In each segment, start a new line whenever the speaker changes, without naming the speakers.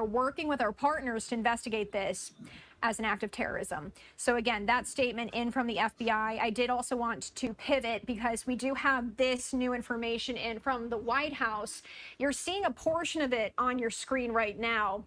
are working with our partners to investigate this as an act of terrorism. So again, that statement in from the FBI. I did also want to pivot because we do have this new information in from the White House. You're seeing a portion of it on your screen right now.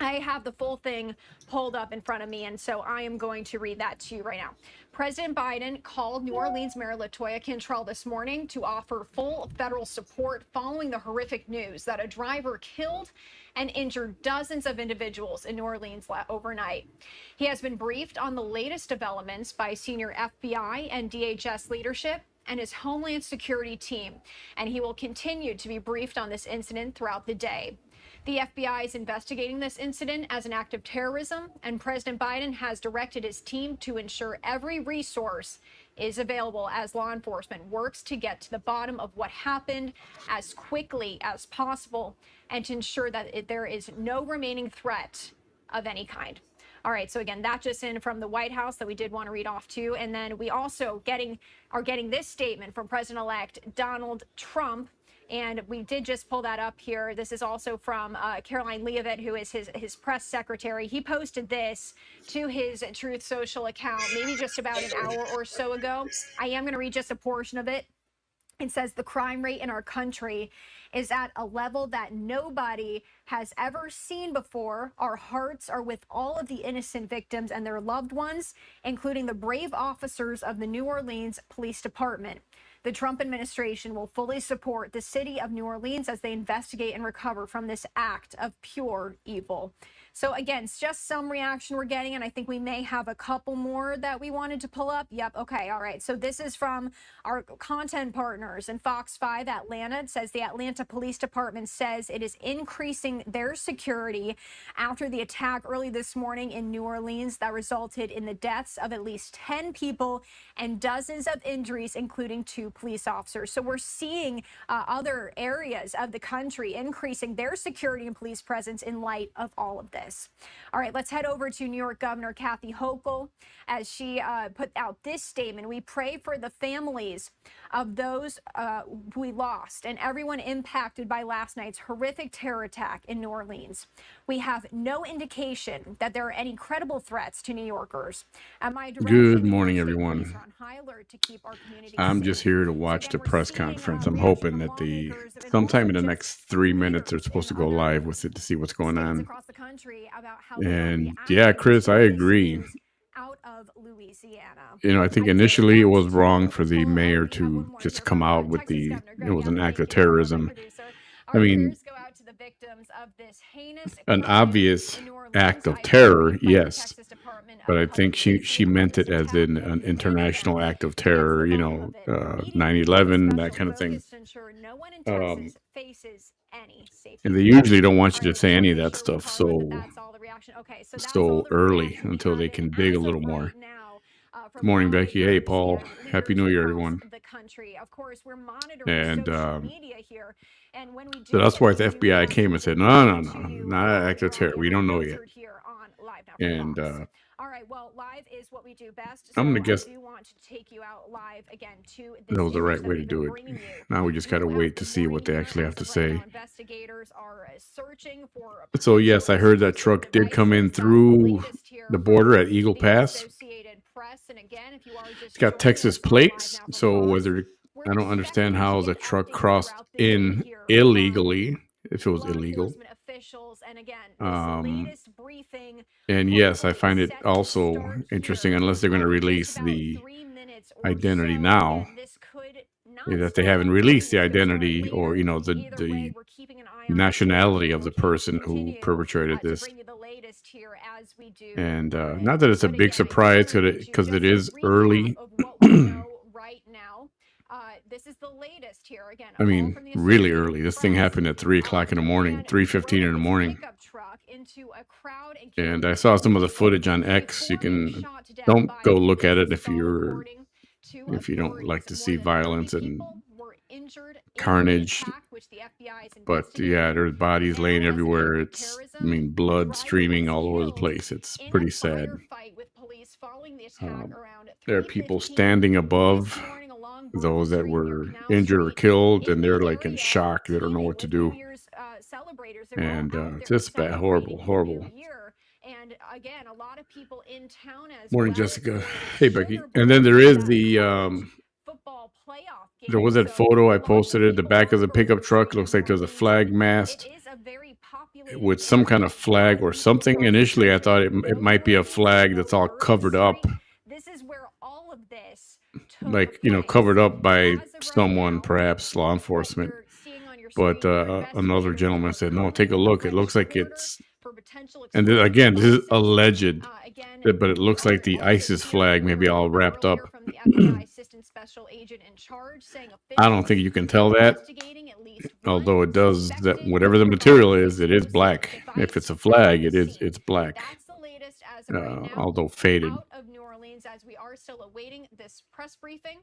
I have the full thing pulled up in front of me, and so I am going to read that to you right now. President Biden called New Orleans Mayor LaToya Cantrell this morning to offer full federal support following the horrific news that a driver killed and injured dozens of individuals in New Orleans overnight. He has been briefed on the latest developments by senior FBI and DHS leadership and his Homeland Security team, and he will continue to be briefed on this incident throughout the day. The FBI is investigating this incident as an act of terrorism, and President Biden has directed his team to ensure every resource is available as law enforcement works to get to the bottom of what happened as quickly as possible and to ensure that there is no remaining threat of any kind. All right, so again, that just in from the White House that we did want to read off to. And then we also are getting this statement from President-elect Donald Trump. And we did just pull that up here. This is also from Caroline Leavitt, who is his press secretary. He posted this to his Truth Social account maybe just about an hour or so ago. I am going to read just a portion of it. It says the crime rate in our country is at a level that nobody has ever seen before. Our hearts are with all of the innocent victims and their loved ones, including the brave officers of the New Orleans Police Department. The Trump administration will fully support the city of New Orleans as they investigate and recover from this act of pure evil. So again, it's just some reaction we're getting, and I think we may have a couple more that we wanted to pull up. Yep, okay, all right. So this is from our content partners in Fox 5 Atlanta. It says the Atlanta Police Department says it is increasing their security after the attack early this morning in New Orleans that resulted in the deaths of at least 10 people and dozens of injuries, including 2 police officers. So we're seeing other areas of the country increasing their security and police presence in light of all of this. All right, let's head over to New York Governor Kathy Hochul as she put out this statement. We pray for the families of those we lost and everyone impacted by last night's horrific terror attack in New Orleans. We have no indication that there are any credible threats to New Yorkers.
Good morning, everyone. I'm just here to watch the press conference. I'm hoping that sometime in the next 3 minutes they're supposed to go live with it to see what's going on. And yeah, Chris, I agree.
Out of Louisiana.
I think initially it was wrong for the mayor to just come out with it was an act of terrorism. I mean, an obvious act of terror, yes. But I think she meant it as in an international act of terror, 9/11, that kind of thing. And they usually don't want you to say any of that stuff so early until they can dig a little more. Good morning, Becky. Hey, Paul. Happy New Year, everyone. And so that's why the FBI came and said, no, not an act of terror. We don't know yet. And
all right, well, live is what we do best.
I'm going to guess
I do want to take you out live again to
that was the right way to do it. Now we just got to wait to see what they actually have to say.
Investigators are searching for.
So yes, I heard that truck did come in through the border at Eagle Pass. It's got Texas plates, so I don't understand how the truck crossed in illegally, if it was illegal. And yes, I find it also interesting, unless they're going to release the identity now, that they haven't released the identity or, the nationality of the person who perpetrated this. And not that it's a big surprise because it is early.
This is the latest here again.
I mean, really early. This thing happened at 3:00 in the morning, 3:15 in the morning. And I saw some of the footage on X. Don't go look at it if you don't like to see violence and carnage. But yeah, there's bodies laying everywhere. Blood streaming all over the place. It's pretty sad. There are people standing above those that were injured or killed, and they're like in shock. They don't know what to do.
celebrators.
And just bad, horrible.
And again, a lot of people in town as
Morning,
well.
Jessica. Hey, Becky. And then there is the
football playoff game.
there was that photo I posted at the back of the pickup truck. Looks like there's a flag mast with some kind of flag or something. Initially, I thought it might be a flag that's all covered up.
This is where all of this
like, covered up by someone, perhaps law enforcement. But another gentleman said, no, take a look. It looks like it's, and then, again, this is alleged, but it looks like the ISIS flag, maybe all wrapped up. I don't think you can tell that, although it does, that whatever the material is, it is black. If it's a flag, it's black, although faded.
Out of New Orleans, as we are still awaiting this press briefing.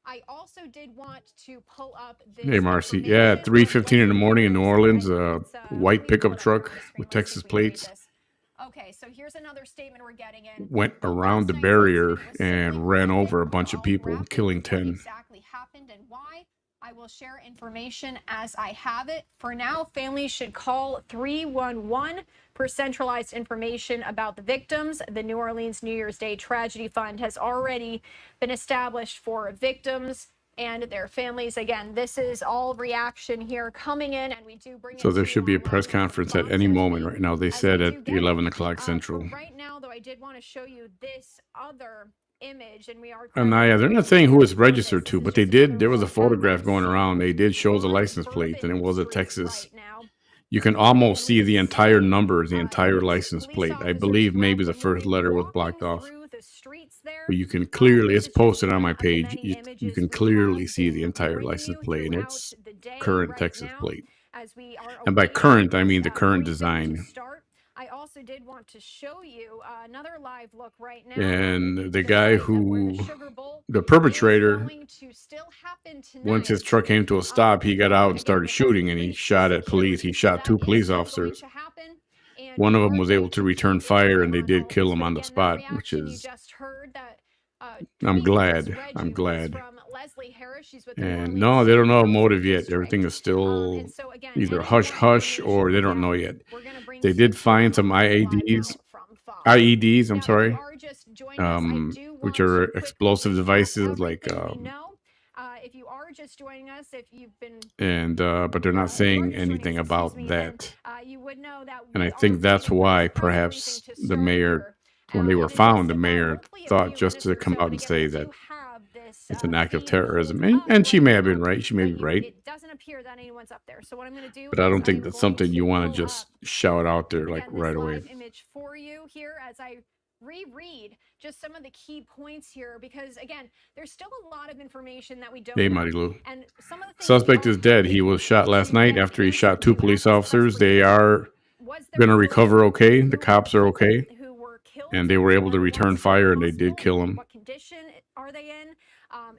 I also did want to pull up this.
Hey, Marcy. Yeah, 3:15 in the morning in New Orleans, white pickup truck with Texas plates.
Okay, so here's another statement we're getting in.
Went around the barrier and ran over a bunch of people, killing 10.
Exactly happened and why. I will share information as I have it. For now, families should call 311 for centralized information about the victims. The New Orleans New Year's Day Tragedy Fund has already been established for victims and their families. Again, this is all reaction here coming in, and we do bring.
So there should be a press conference at any moment right now. They said at 11 o'clock Central.
Right now, though, I did want to show you this other image, and we are.
Anaya, they're not saying who it's registered to, but they did. There was a photograph going around. They did show the license plate, and it was a Texas. You can almost see the entire number, the entire license plate. I believe maybe the first letter was blocked off. But you can clearly, it's posted on my page. You can clearly see the entire license plate, and it's current Texas plate. And by current, I mean the current design.
I also did want to show you another live look right now.
And the guy who, the perpetrator, once his truck came to a stop, he got out and started shooting, and he shot at police. He shot 2 police officers. One of them was able to return fire, and they did kill him on the spot, which is, I'm glad. And no, they don't know a motive yet. Everything is still either hush-hush or they don't know yet. They did find some IEDs, I'm sorry, which are explosive devices like,
if you are just joining us, if you've been,
and but they're not saying anything about that.
You would know that.
And I think that's why perhaps the mayor, when they were found, the mayor thought just to come out and say that it's an act of terrorism. And she may have been right. She may be right.
It doesn't appear that anyone's up there. So what I'm going to do,
but I don't think that's something you want to just shout out there like right away.
Image for you here as I reread just some of the key points here, because again, there's still a lot of information that we don't.
Hey, Marilu. And some of the suspect is dead. He was shot last night after he shot 2 police officers. They are going to recover okay. The cops are okay. And they were able to return fire, and they did kill him.
What condition are they in?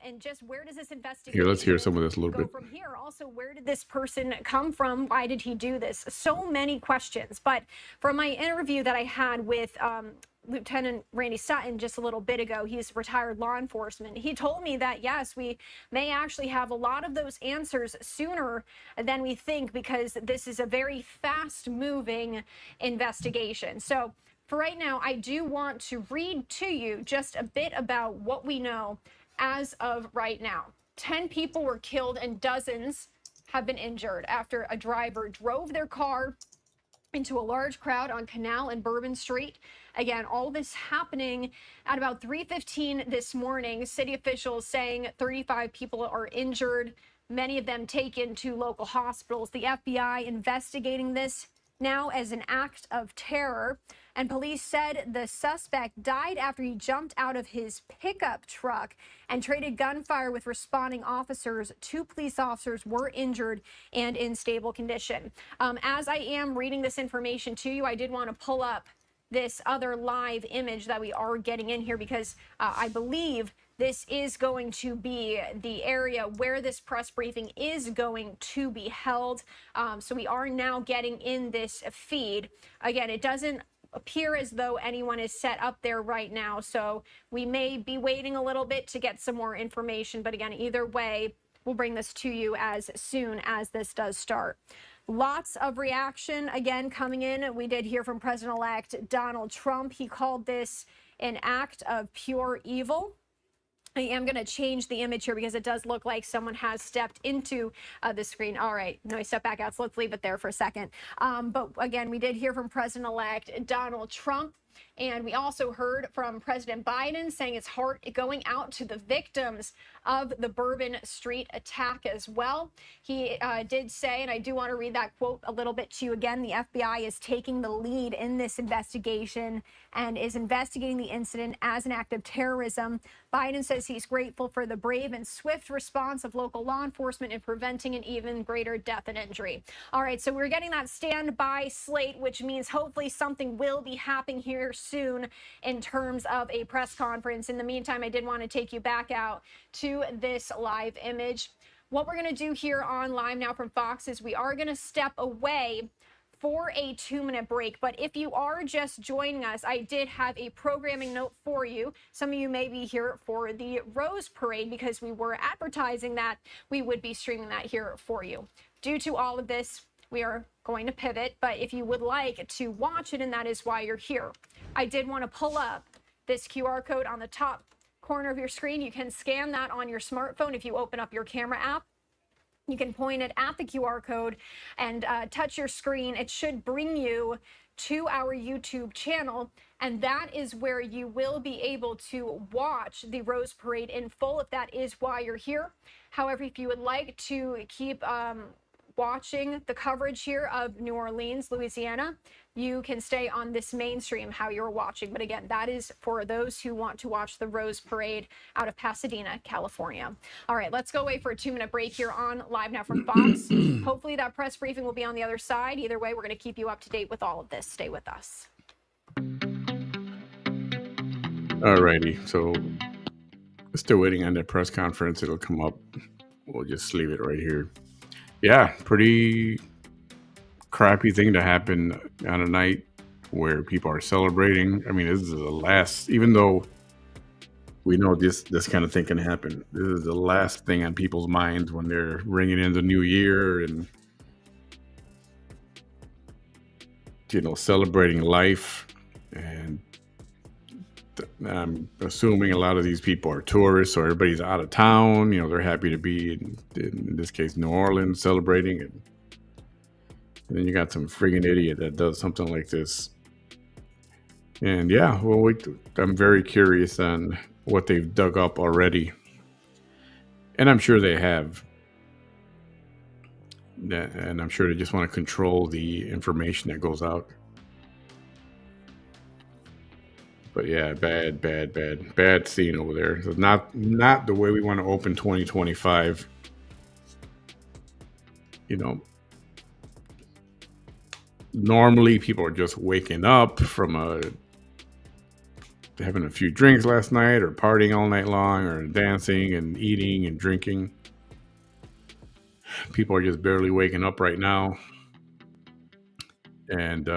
And just where does this investigation
here? Let's hear some of this a little bit.
From here, also, where did this person come from? Why did he do this? So many questions. But from my interview that I had with Lieutenant Randy Sutton just a little bit ago, he's retired law enforcement. He told me that, yes, we may actually have a lot of those answers sooner than we think, because this is a very fast-moving investigation. So for right now, I do want to read to you just a bit about what we know as of right now. 10 people were killed and dozens have been injured after a driver drove their car into a large crowd on Canal and Bourbon Street. Again, all this happening at about 3:15 this morning. City officials saying 35 people are injured, many of them taken to local hospitals. The FBI investigating this now as an act of terror. And police said the suspect died after he jumped out of his pickup truck and traded gunfire with responding officers. 2 police officers were injured and in stable condition. As I am reading this information to you, I did want to pull up this other live image that we are getting in here, because I believe this is going to be the area where this press briefing is going to be held. So we are now getting in this feed. Again, it doesn't appear as though anyone is set up there right now, so we may be waiting a little bit to get some more information. But again, either way, we'll bring this to you as soon as this does start. Lots of reaction again coming in. We did hear from President-elect Donald Trump. He called this an act of pure evil. I am going to change the image here because it does look like someone has stepped into the screen. All right, no, I stepped back out, so let's leave it there for a second. But again, we did hear from President-elect Donald Trump. And we also heard from President Biden saying his heart going out to the victims of the Bourbon Street attack as well. He did say, and I do want to read that quote a little bit to you again, the FBI is taking the lead in this investigation and is investigating the incident as an act of terrorism. Biden says he's grateful for the brave and swift response of local law enforcement in preventing an even greater death and injury. All right, so we're getting that standby slate, which means hopefully something will be happening here soon in terms of a press conference. In the meantime, I did want to take you back out to this live image. What we're going to do here on Live Now from Fox is we are going to step away for a 2-minute break. But if you are just joining us, I did have a programming note for you. Some of you may be here for the Rose Parade because we were advertising that we would be streaming that here for you. Due to all of this, we are going to pivot, but if you would like to watch it, and that is why you're here, I did want to pull up this QR code on the top corner of your screen. You can scan that on your smartphone. If you open up your camera app, you can point it at the QR code and touch your screen. It should bring you to our YouTube channel, and that is where you will be able to watch the Rose Parade in full if that is why you're here. However, if you would like to keep watching the coverage here of New Orleans, Louisiana, you can stay on this mainstream how you're watching. But again, that is for those who want to watch the Rose Parade out of Pasadena, California. All right, let's go away for a 2-minute break here on Live Now from Fox. Hopefully that press briefing will be on the other side. Either way, we're going to keep you up to date with all of this. Stay with us.
All righty, so still waiting on that press conference. It'll come up. We'll just leave it right here. Yeah, pretty crappy thing to happen on a night where people are celebrating. I mean, this is the last, even though we know this kind of thing can happen, this is the last thing on people's minds when they're ringing in the new year and, you know, celebrating life. And I'm assuming a lot of these people are tourists, so everybody's out of town. You know, they're happy to be in this case, New Orleans, celebrating. And then you got some friggin' idiot that does something like this. And yeah, well, I'm very curious on what they've dug up already. And I'm sure they have. And I'm sure they just want to control the information that goes out. But yeah, bad scene over there. So not the way we want to open 2025. You know, normally people are just waking up from having a few drinks last night, or partying all night long, or dancing and eating and drinking. People are just barely waking up right now. And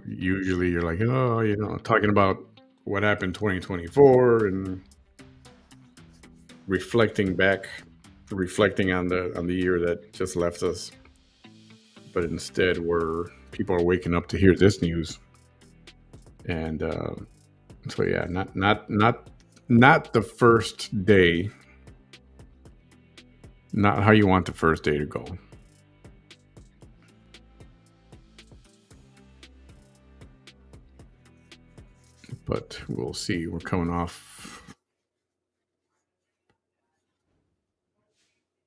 usually you're like, oh, you know, talking about what happened 2024 and reflecting on the year that just left us. But instead, people are waking up to hear this news. And so yeah, not the first day, not how you want the first day to go. But we'll see. We're coming off.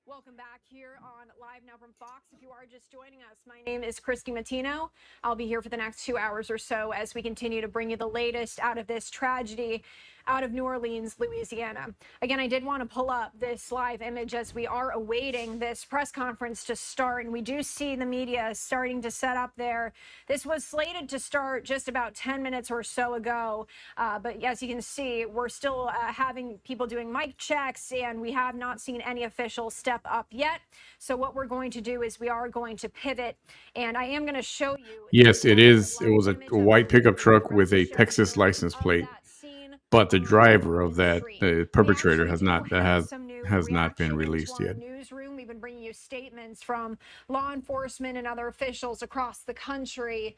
Welcome back here on Live Now from Fox. If you are just joining us, my name is Christy Matino. I'll be here for the next 2 hours or so as we continue to bring you the latest out of this tragedy out of New Orleans, Louisiana. Again, I did want to pull up this live image as we are awaiting this press conference to start, and we do see the media starting to set up there. This was slated to start just about 10 minutes or so ago, but as you can see, we're still having people doing mic checks, and we have not seen any official step up yet. So what we're going to do is we are going to pivot, and I am going to show you.
Yes, it is. It was a white pickup truck with a Texas license plate. But the driver of that, the perpetrator, has not been released yet.
Newsroom, we've been bringing you statements from law enforcement and other officials across the country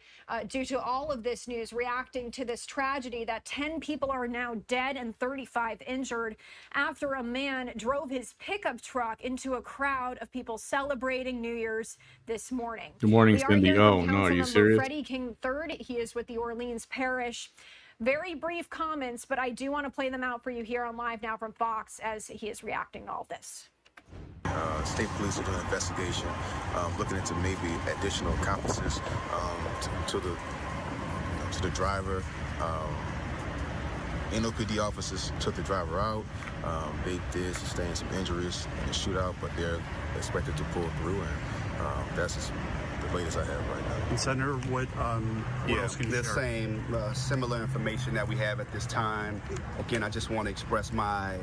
due to all of this news, reacting to this tragedy that 10 people are now dead and 35 injured after a man drove his pickup truck into a crowd of people celebrating New Year's this morning.
Good morning,
We are
Cindy.
hearing
Oh,
from
no, are you
Councilmember
serious?
Freddie King III. He is with the Orleans Parish. Very brief comments, but I do want to play them out for you here on Live Now from Fox as he is reacting to all this.
State police are doing an investigation, looking into maybe additional accomplices to the driver. NOPD officers took the driver out. They did sustain some injuries in the shootout, but they're expected to pull through, and that's just the latest I have right now.
And Senator, what else can you
the
share?
same similar information that we have at this time. Again, I just want to express my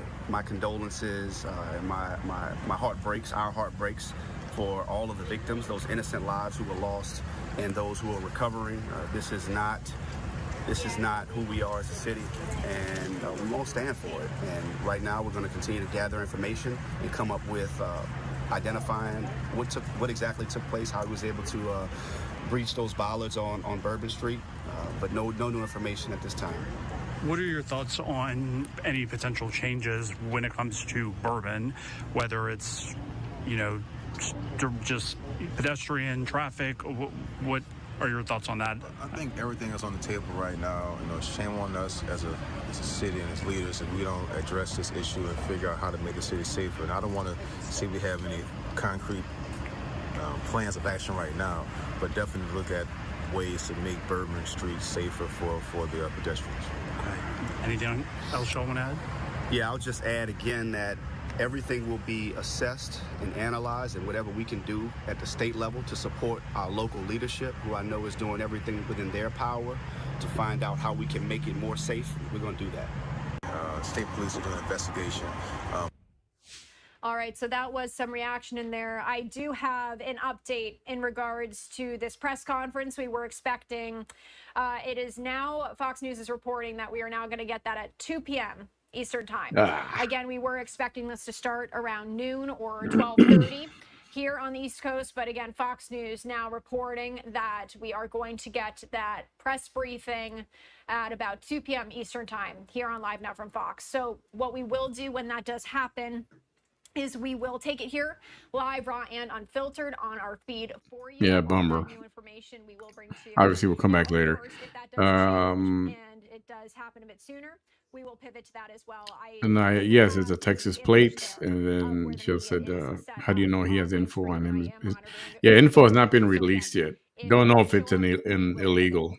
condolences and my heart breaks, our heart breaks for all of the victims, those innocent lives who were lost, and those who are recovering. This is not who we are as a city, and we won't stand for it. And right now, we're going to continue to gather information and come up with identifying what exactly took place, how he was able to breach those bollards on Bourbon Street, but no new information at this time.
What are your thoughts on any potential changes when it comes to Bourbon, whether it's, just pedestrian traffic? What are your thoughts on that?
I think everything is on the table right now. Shame on us as a city and as leaders if we don't address this issue and figure out how to make the city safer. And I don't want to see we have any concrete plans of action right now, but definitely look at ways to make Bourbon Street safer for the pedestrians.
Okay. Anything else y'all want to add?
Yeah, I'll just add again that everything will be assessed and analyzed, and whatever we can do at the state level to support our local leadership, who I know is doing everything within their power to find out how we can make it more safe, we're going to do that.
State police are doing an investigation.
All right, so that was some reaction in there. I do have an update in regards to this press conference we were expecting. It is now, Fox News is reporting that we are now going to get that at 2 p.m. Eastern time. Again, we were expecting this to start around noon or 12:30 here on the East Coast. But again, Fox News now reporting that we are going to get that press briefing at about 2 p.m. Eastern time here on Live Now from Fox. So what we will do when that does happen is we will take it here live, raw, and unfiltered on our feed for you.
Yeah,
All
bummer.
that new information we will bring to you.
Obviously, we'll come back
Now, of
later.
course, if that does change and it does happen a bit sooner, we will pivot to that as well.
Yes, it's a Texas plate. And then she said, how do you know he has info on him? Yeah, info has not been released yet. Don't know if it's an illegal,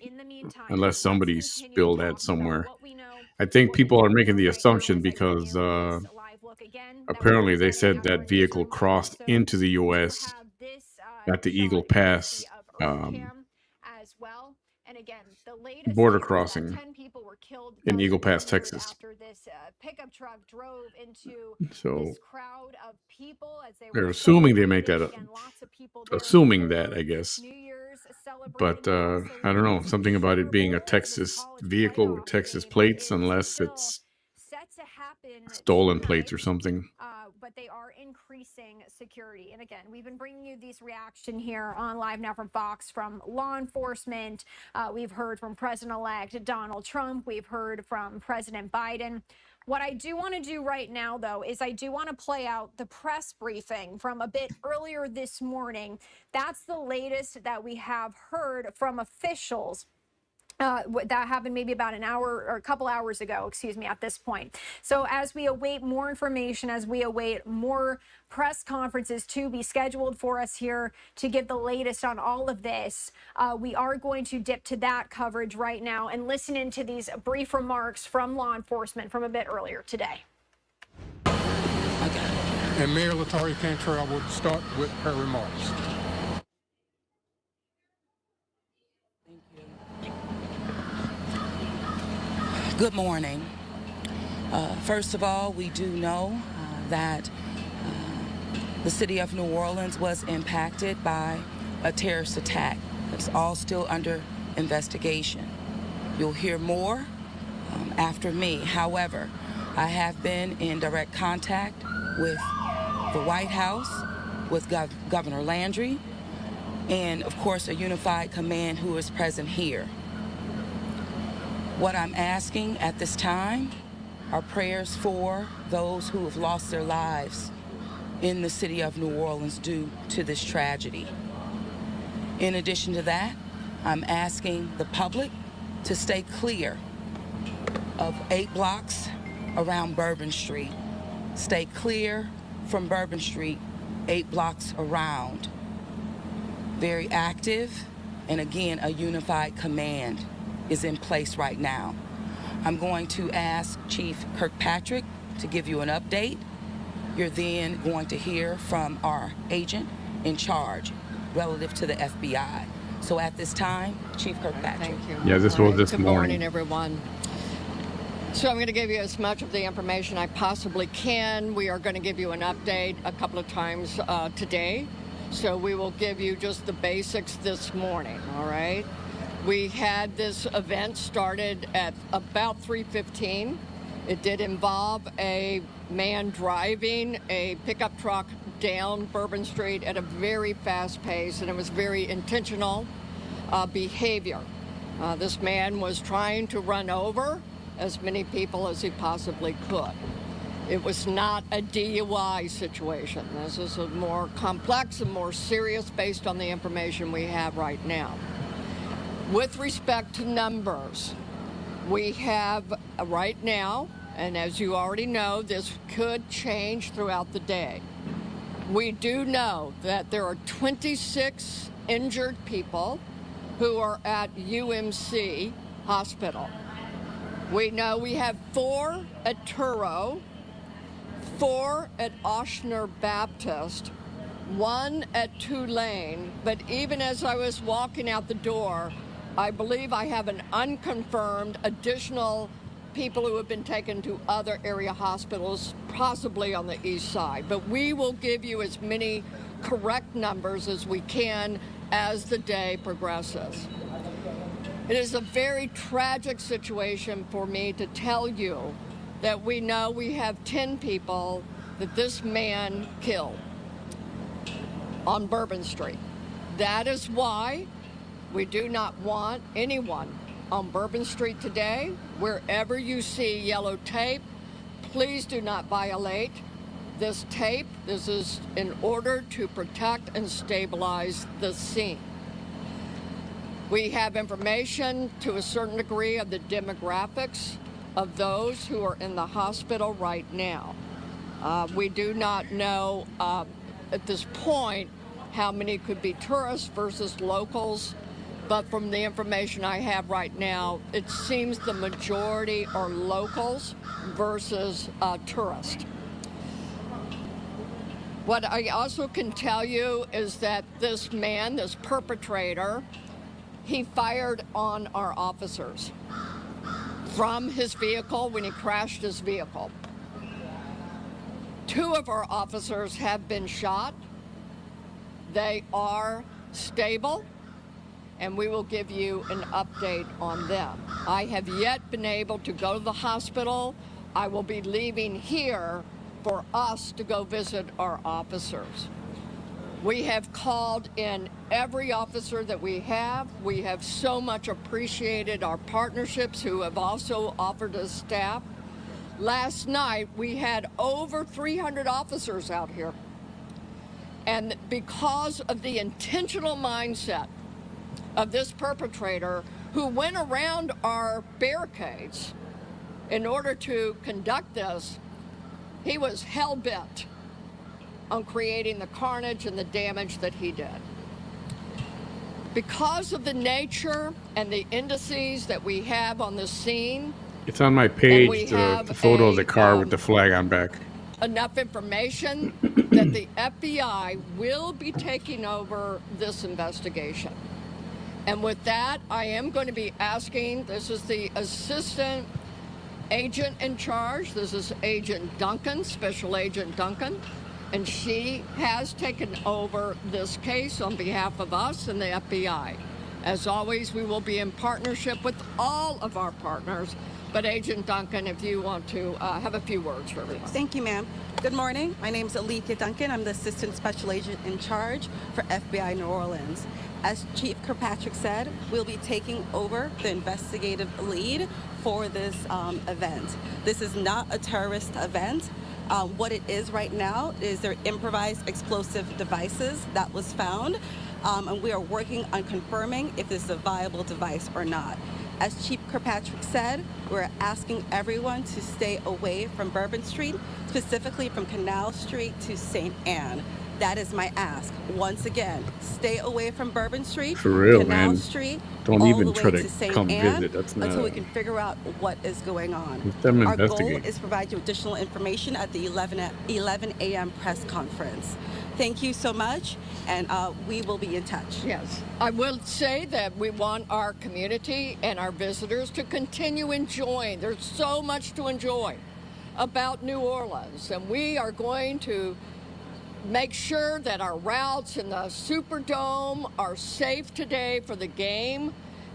unless somebody spilled that somewhere. I think people are making the assumption because apparently they said that vehicle crossed into the U.S. at the Eagle Pass
And again, the latest
border
is that
crossing
10 people were killed
in Eagle Pass, Texas.
after this pickup truck drove into
So
this crowd of people as they
they're
were
assuming they make that
celebrating. Again, lots of people there
assuming
for
that, I guess.
New Year's celebrating,
But
but also
I don't know,
the
something about
Super
it being a
Bowl,
Texas
the college
vehicle with
playoff
Texas
game
plates,
is
unless
still
it's
set to happen
stolen
tonight.
plates or something.
But they are increasing security. And again, we've been bringing you these reaction here on Live Now from Fox from law enforcement. We've heard from President-elect Donald Trump. We've heard from President Biden. What I do want to do right now, though, is I do want to play out the press briefing from a bit earlier this morning. That's the latest that we have heard from officials. That happened maybe about an hour or a couple hours ago, excuse me, at this point. So as we await more information, as we await more press conferences to be scheduled for us here to give the latest on all of this, we are going to dip to that coverage right now and listen into these brief remarks from law enforcement from a bit earlier today.
And Mayor LaToya Cantrell will start with her remarks.
Good morning. First of all, we do know that the city of New Orleans was impacted by a terrorist attack. It's all still under investigation. You'll hear more after me. However, I have been in direct contact with the White House with Governor Landry, and of course a unified command who is present here. What I'm asking at this time are prayers for those who have lost their lives in the city of New Orleans due to this tragedy. In addition to that, I'm asking the public to stay clear of 8 blocks around Bourbon Street. Stay clear from Bourbon Street, 8 blocks around. Very active, and again, a unified command is in place right now. I'm going to ask Chief Kirkpatrick to give you an update. You're then going to hear from our agent in charge relative to the FBI. So at this time, Chief Kirkpatrick.
Thank you.
Yeah, this was this
Good
morning.
morning, everyone. So I'm going to give you as much of the information I possibly can. We are going to give you an update a couple of times today. So we will give you just the basics this morning, all right? We had this event started at about 3:15. It did involve a man driving a pickup truck down Bourbon Street at a very fast pace, and it was very intentional behavior. This man was trying to run over as many people as he possibly could. It was not a DUI situation. This is a more complex and more serious based on the information we have right now. With respect to numbers, we have right now, and as you already know, this could change throughout the day. We do know that there are 26 injured people who are at UMC Hospital. We know we have 4 at Turo, 4 at Ochsner Baptist, 1 at Tulane, but even as I was walking out the door, I believe I have an unconfirmed additional people who have been taken to other area hospitals, possibly on the east side. But we will give you as many correct numbers as we can as the day progresses. It is a very tragic situation for me to tell you that we know we have 10 people that this man killed on Bourbon Street. That is why we do not want anyone on Bourbon Street today. Wherever you see yellow tape, please do not violate this tape. This is in order to protect and stabilize the scene. We have information to a certain degree of the demographics of those who are in the hospital right now. We do not know at this point how many could be tourists versus locals, but from the information I have right now, it seems the majority are locals versus tourists. What I also can tell you is that this man, this perpetrator, he fired on our officers from his vehicle when he crashed his vehicle. 2 of our officers have been shot. They are stable, and we will give you an update on them. I have yet been able to go to the hospital. I will be leaving here for us to go visit our officers. We have called in every officer that we have. We have so much appreciated our partnerships who have also offered us staff. Last night, we had over 300 officers out here. And because of the intentional mindset of this perpetrator who went around our barricades in order to conduct this, he was hell-bent on creating the carnage and the damage that he did. Because of the nature and the indices that we have on the scene,
It's on my page, the photo of the car with the flag on back.
enough information that the FBI will be taking over this investigation. And with that, I am going to be asking, this is the assistant agent in charge. This is Agent Duncan, Special Agent Duncan, and she has taken over this case on behalf of us and the FBI. As always, we will be in partnership with all of our partners. But Agent Duncan, if you want to have a few words for everyone.
Thank you, ma'am. Good morning. My name is Alethea Duncan. I'm the Assistant Special Agent in charge for FBI New Orleans. As Chief Kirkpatrick said, we'll be taking over the investigative lead for this event. This is not a terrorist event. What it is right now is their improvised explosive devices that was found, and we are working on confirming if this is a viable device or not. As Chief Kirkpatrick said, we're asking everyone to stay away from Bourbon Street, specifically from Canal Street to St. Anne. That is my ask. Once again, stay away from Bourbon Street,
For real,
Canal
man.
Street,
Don't
all
even
the
try
way
to
St.
come
Anne,
visit. That's not.
until we can figure out what is going on.
Let them
Our goal
investigate.
is to provide you additional information at the 11 a.m. press conference. Thank you so much, and we will be in touch.
Yes, I will say that we want our community and our visitors to continue enjoying. There's so much to enjoy about New Orleans, and we are going to make sure that our routes in the Superdome are safe today for the game.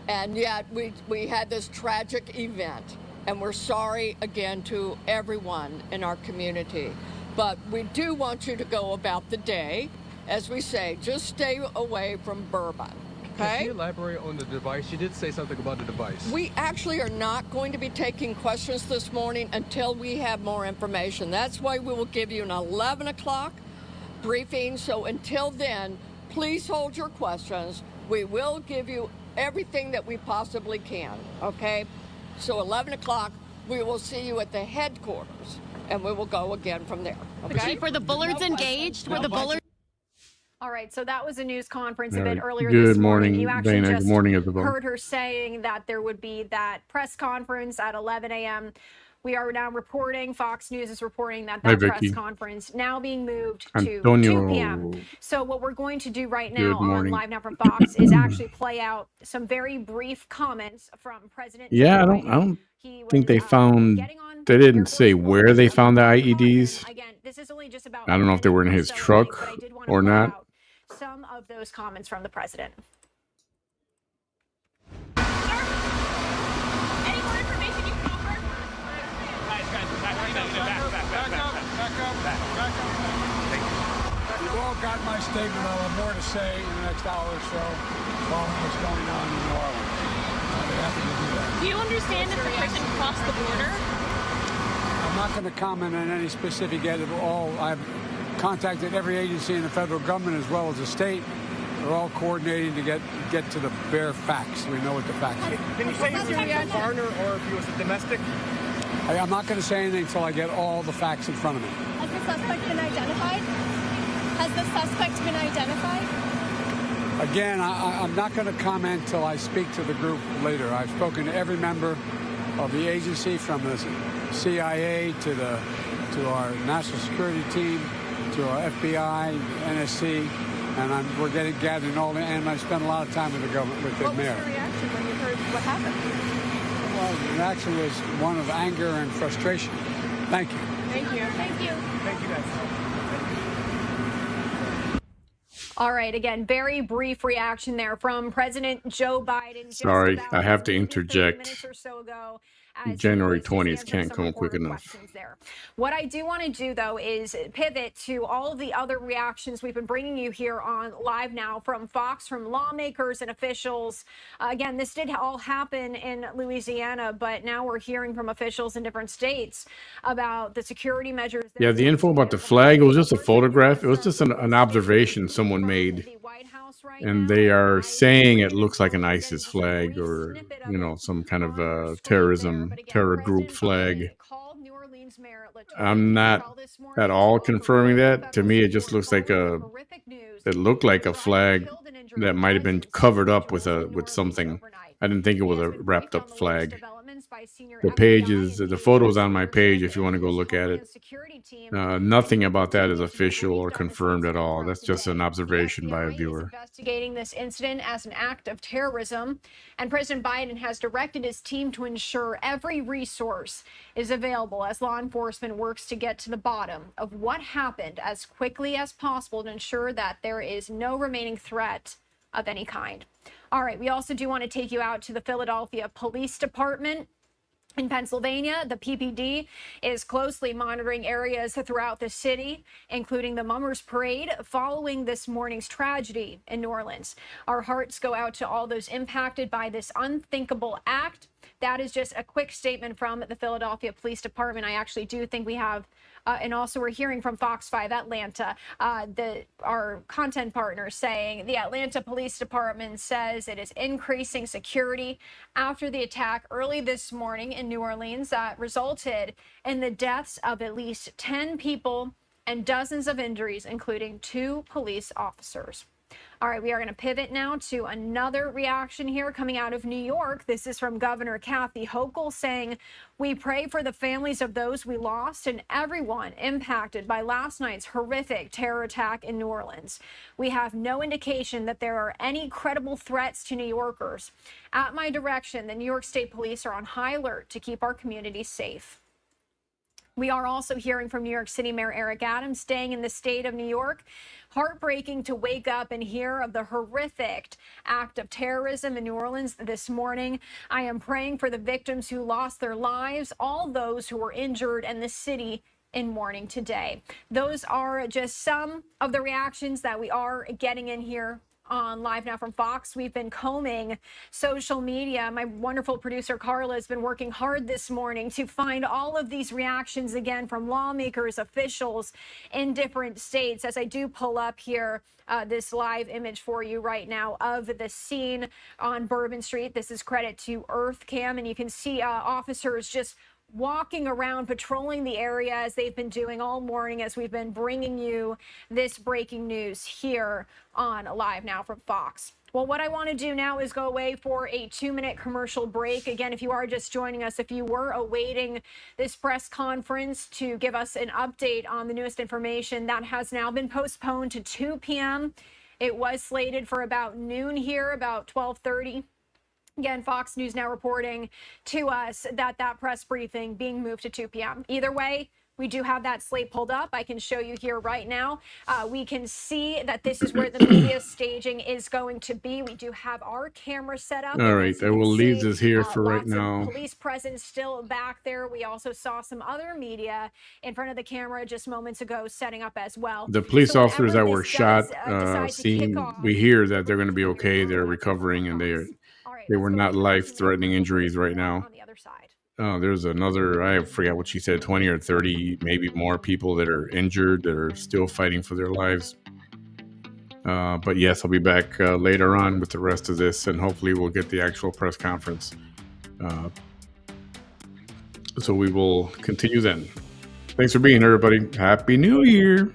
And yet we had this tragic event, and we're sorry again to everyone in our community. But we do want you to go about the day, as we say, just stay away from Bourbon, okay?
Can you elaborate on the device? You did say something about the device.
We actually are not going to be taking questions this morning until we have more information. That's why we will give you an 11 o'clock briefing. So until then, please hold your questions. We will give you everything that we possibly can, okay? So 11 o'clock, we will see you at the headquarters, and we will go again from there, okay?
Chief, were the Bullards engaged? Were the Bullards?
All right, so that was a news conference a bit
Right.
earlier
Good
this morning.
morning,
You actually
Dana. Good
just
morning, Isabel.
heard her saying that there would be that press conference at 11 a.m. We are now reporting, Fox News is reporting that
Hi,
that press
Vicky.
conference now being moved to
Antonio.
2 p.m. So what we're going to do right
Good
now on
morning.
Live Now from Fox is actually play out some very brief comments from President
Yeah,
Joe
I don't.
Biden.
I don't
He
think they
was,
found.
getting on
They
Air
didn't
Force
say
One
where they found the
about
IEDs.
Again, this is only just about
I don't know if they were in his truck
but I did want to
or
play
not.
out some of those comments from the president.
Any more information you can offer?
You've all got my statement. I'll have more to say in the next hour or so following what's going on in New Orleans. I'll be happy to do that.
Do you understand if the person crossed the border?
I'm not going to comment on any specific at all. I've contacted every agency in the federal government as well as the state. They're all coordinating to get to the bare facts. We know what the facts are.
Can you say if you're a foreigner or if you was a domestic?
I'm not going to say anything until I get all the facts in front of me.
Has the suspect been identified? Has the suspect been identified?
Again, I'm not going to comment till I speak to the group later. I've spoken to every member of the agency, from the CIA to our national security team, to our FBI, NSC, and we're gathering all the. And I spent a lot of time with the government, with the mayor.
What was your reaction when you heard what happened?
Well, the reaction was one of anger and frustration. Thank you.
Thank you. Thank you.
Thank you guys.
All right, again, very brief reaction there from President Joe Biden. just
Sorry,
about
I have to
30
interject.
minutes or so ago, as he
January
was just
20th
answering
can't
some
come quick
reporter
enough.
questions there. What I do want to do, though, is pivot to all of the other reactions we've been bringing you here on Live Now from Fox, from lawmakers and officials. Again, this did all happen in Louisiana, but now we're hearing from officials in different states about the security measures. that
Yeah,
are
the
being
info about the
implemented.
flag, it was just a
First,
photograph. It was
the
just an observation someone
from
made.
the White House right
And
now,
they are
I
saying it
agree
looks like an
with
ISIS
getting just a
flag
brief
or,
snippet of
you know,
it
some kind of
on our screen
terrorism,
there. But again,
terror group
President
flag.
Biden called New Orleans Mayor Latoya
I'm not
Cantrell this morning
at all
to offer
confirming
further
that. To
federal
me, it
support
just looks like
following
a.
the horrific news
It looked like a
of
flag
killed and injured
that might have been
dozens of
covered up with
individuals in New
with
Orleans
something.
overnight.
I didn't think it
He
was
has
a
been
wrapped
briefed on
up
the latest
flag.
developments by senior
The
FBI
pages, the
engagement
photos on my
sources
page,
and
if you want to go
his
look at it.
Homeland Security team.
Nothing about that is
Continues to be
official or
briefed on this
confirmed at
incident
all.
throughout
That's
the
just an
day.
observation
The
by a
FBI is
viewer.
investigating this incident as an act of terrorism, and President Biden has directed his team to ensure every resource is available as law enforcement works to get to the bottom of what happened as quickly as possible to ensure that there is no remaining threat of any kind. All right, we also do want to take you out to the Philadelphia Police Department. In Pennsylvania, the PPD is closely monitoring areas throughout the city, including the Mummers Parade, following this morning's tragedy in New Orleans. Our hearts go out to all those impacted by this unthinkable act. That is just a quick statement from the Philadelphia Police Department. I actually do think we have, and also we're hearing from Fox 5 Atlanta, our content partner, saying the Atlanta Police Department says it is increasing security after the attack early this morning in New Orleans that resulted in the deaths of at least 10 people and dozens of injuries, including 2 police officers. All right, we are going to pivot now to another reaction here coming out of New York. This is from Governor Kathy Hochul saying, "We pray for the families of those we lost and everyone impacted by last night's horrific terror attack in New Orleans. We have no indication that there are any credible threats to New Yorkers. At my direction, the New York State Police are on high alert to keep our communities safe." We are also hearing from New York City Mayor Eric Adams, staying in the state of New York. Heartbreaking to wake up and hear of the horrific act of terrorism in New Orleans this morning. I am praying for the victims who lost their lives, all those who were injured, and the city in mourning today. Those are just some of the reactions that we are getting in here on Live Now from Fox. We've been combing social media. My wonderful producer Carla has been working hard this morning to find all of these reactions again from lawmakers, officials in different states. As I do pull up here this live image for you right now of the scene on Bourbon Street. This is credit to EarthCam, and you can see officers just walking around, patrolling the area as they've been doing all morning as we've been bringing you this breaking news here on Live Now from Fox. Well, what I want to do now is go away for a 2-minute commercial break. Again, if you are just joining us, if you were awaiting this press conference to give us an update on the newest information, that has now been postponed to 2 p.m. It was slated for about noon here, about 12:30. Again, Fox News now reporting to us that press briefing being moved to 2 p.m. Either way, we do have that slate pulled up. I can show you here right now. We can see that this is where the media staging is going to be. We do have our camera set up.
All right, I will leave this here for right
lots of
now.
Police presence still back there. We also saw some other media in front of the camera just moments ago setting up as well.
The police
So
officers that
whenever
were
this
shot,
does, decide to kick
seem,
off,
we hear that they're going to be okay. They're recovering, and they were not life-threatening injuries right now.
on the other side.
There's another, I forgot what she said, 20 or 30, maybe more people that are injured, that are still fighting for their lives. But yes, I'll be back later on with the rest of this, and hopefully we'll get the actual press conference. So we will continue then. Thanks for being here, everybody. Happy New Year.